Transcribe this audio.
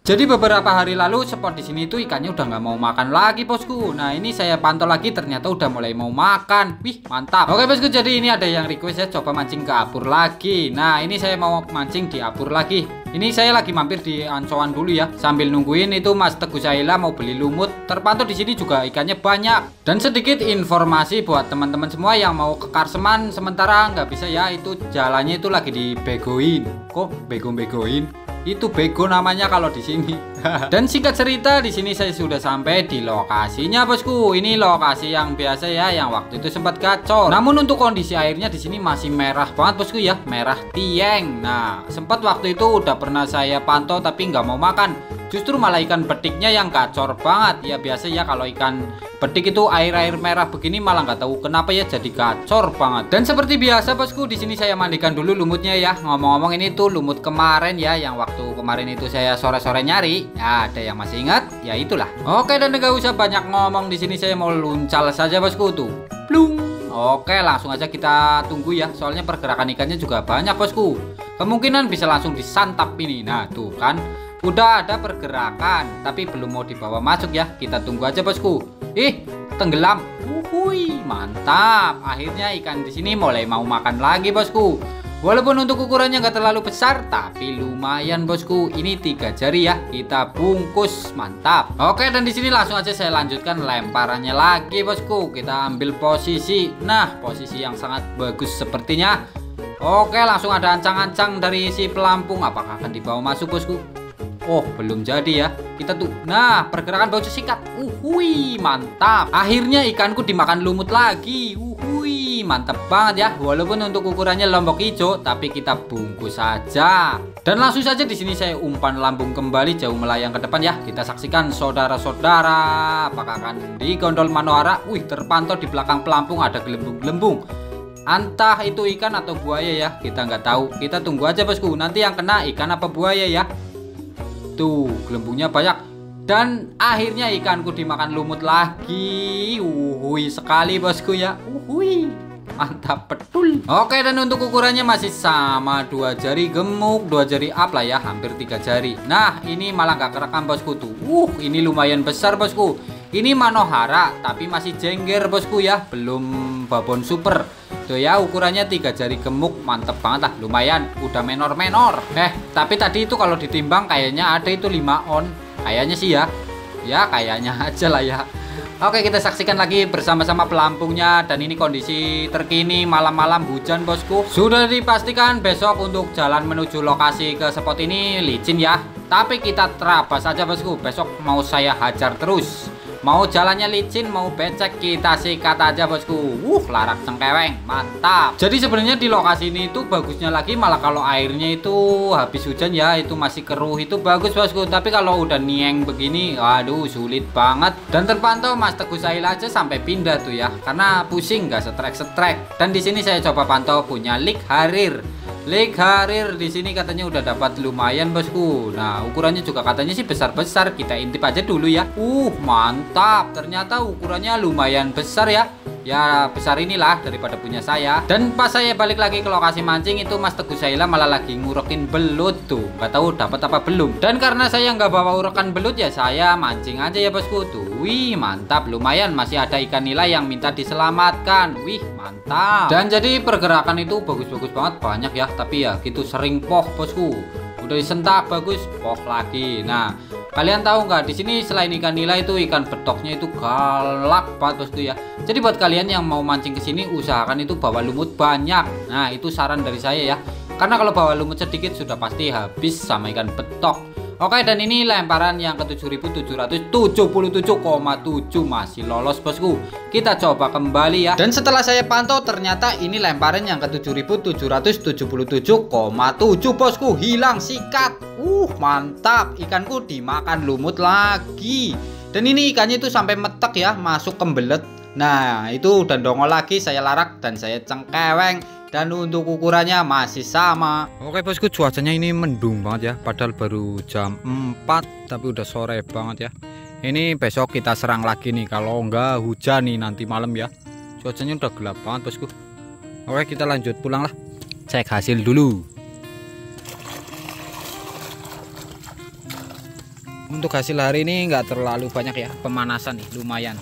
Jadi beberapa hari lalu spot di sini tuh ikannya udah nggak mau makan lagi bosku. Nah ini saya pantau lagi ternyata udah mulai mau makan. Wih mantap. Oke bosku, jadi ini ada yang request ya coba mancing ke apur lagi. Nah ini saya mau mancing di apur lagi. Ini saya lagi mampir di Ancoan dulu ya, sambil nungguin itu Mas Teguh Saila mau beli lumut. Terpantau di sini juga ikannya banyak. Dan sedikit informasi buat teman-teman semua yang mau ke Karseman sementara nggak bisa ya, itu jalannya itu lagi dibegoin. Kok bego-begoin? Itu bego namanya kalau di sini. Dan singkat cerita di sini saya sudah sampai di lokasinya bosku. Ini lokasi yang biasa ya, yang waktu itu sempat gacor. Namun untuk kondisi airnya di sini masih merah banget bosku ya, merah tieng. Nah sempat waktu itu udah pernah saya pantau tapi nggak mau makan. Justru malah ikan betiknya yang gacor banget. Ya biasa ya kalau ikan betik itu air-air merah begini malah nggak tahu kenapa ya jadi gacor banget. Dan seperti biasa bosku di sini saya mandikan dulu lumutnya ya. Ngomong-ngomong ini tuh lumut kemarin ya, yang waktu kemarin itu saya sore-sore nyari. Ya, ada yang masih ingat? Ya itulah. Oke, dan nggak usah banyak ngomong di sini, saya mau luncal saja bosku tuh. Plung. Oke, langsung aja kita tunggu ya. Soalnya pergerakan ikannya juga banyak bosku. Kemungkinan bisa langsung disantap ini. Nah, tuh kan. Udah ada pergerakan, tapi belum mau dibawa masuk ya. Kita tunggu aja bosku. Ih, tenggelam. Wuhui, mantap. Akhirnya ikan di sini mulai mau makan lagi bosku. Walaupun untuk ukurannya nggak terlalu besar, tapi lumayan bosku. Ini 3 jari ya. Kita bungkus, mantap. Oke, dan di sini langsung aja saya lanjutkan lemparannya lagi bosku. Kita ambil posisi. Nah, posisi yang sangat bagus sepertinya. Oke, langsung ada ancang-ancang dari si pelampung. Apakah akan dibawa masuk bosku? Oh, belum jadi ya. Kita tuh. Nah, pergerakan bau sikat. Uhui, mantap. Akhirnya ikanku dimakan lumut lagi. Uhui, mantap banget ya. Walaupun untuk ukurannya lombok hijau, tapi kita bungkus saja. Dan langsung saja di sini saya umpan lambung kembali jauh melayang ke depan ya. Kita saksikan saudara-saudara, apakah akan digondol Manohara. Wih, terpantau di belakang pelampung ada gelembung-gelembung. Entah itu ikan atau buaya ya, kita nggak tahu. Kita tunggu aja bosku. Nanti yang kena ikan apa buaya ya. Tuh, gelembungnya banyak. Dan akhirnya ikanku dimakan lumut lagi. Uhui sekali bosku ya. Uhui, mantap betul. Oke, dan untuk ukurannya masih sama, 2 jari gemuk, 2 jari up lah ya, hampir 3 jari. Nah ini malah gak kerekam bosku tuh. Ini lumayan besar bosku. Ini Manohara tapi masih jengger bosku ya, belum babon super. Tuh ya, ukurannya 3 jari gemuk, mantep banget lah, lumayan, udah menor-menor. Tapi tadi itu kalau ditimbang kayaknya ada itu 5 on. Kayaknya sih ya. Ya kayaknya aja lah ya. Oke, kita saksikan lagi bersama-sama pelampungnya. Dan ini kondisi terkini malam-malam hujan bosku. Sudah dipastikan besok untuk jalan menuju lokasi ke spot ini licin ya. Tapi kita terabas saja bosku, besok mau saya hajar terus. Mau jalannya licin, mau becek, kita sikat aja bosku. Larak cengkeweng, mantap. Jadi sebenarnya di lokasi ini itu bagusnya lagi malah kalau airnya itu habis hujan ya, itu masih keruh, itu bagus bosku. Tapi kalau udah nieng begini, aduh sulit banget. Dan terpantau Mas Teguh Saila aja sampai pindah tuh ya, karena pusing gak setrek-setrek. Dan di sini saya coba pantau punya Lik Harir. Lik Harir di sini katanya udah dapat lumayan bosku. Nah ukurannya juga katanya sih besar-besar. Kita intip aja dulu ya. Mantap. Ternyata ukurannya lumayan besar ya. Ya besar inilah daripada punya saya. Dan pas saya balik lagi ke lokasi mancing itu Mas Teguh Saila malah lagi ngurekin belut tuh. Gak tahu dapat apa belum. Dan karena saya nggak bawa urekan belut ya saya mancing aja ya bosku tuh. Wih mantap, lumayan masih ada ikan nila yang minta diselamatkan. Wih mantap. Dan jadi pergerakan itu bagus-bagus banget, banyak ya. Tapi ya gitu sering poh bosku. Udah disentak bagus, poh lagi. Nah kalian tahu nggak di sini selain ikan nila itu ikan betoknya itu galak banget bosku ya. Jadi buat kalian yang mau mancing ke sini usahakan itu bawa lumut banyak. Nah itu saran dari saya ya. Karena kalau bawa lumut sedikit sudah pasti habis sama ikan betok. Oke, dan ini lemparan yang ke 7.777,7 masih lolos bosku. Kita coba kembali ya. Dan setelah saya pantau ternyata ini lemparan yang ke 7.777,7 bosku. Hilang sikat. Mantap, ikanku dimakan lumut lagi. Dan ini ikannya itu sampai metek ya, masuk kembelet. Nah itu udah dongol lagi, saya larak dan saya cengkeweng. Dan untuk ukurannya masih sama. Oke bosku, cuacanya ini mendung banget ya. Padahal baru jam 4 tapi udah sore banget ya. Ini besok kita serang lagi nih. Kalau enggak hujan nih nanti malam ya. Cuacanya udah gelap banget bosku. Oke, kita lanjut pulang lah. Cek hasil dulu. Untuk hasil hari ini nggak terlalu banyak ya, pemanasan nih lumayan.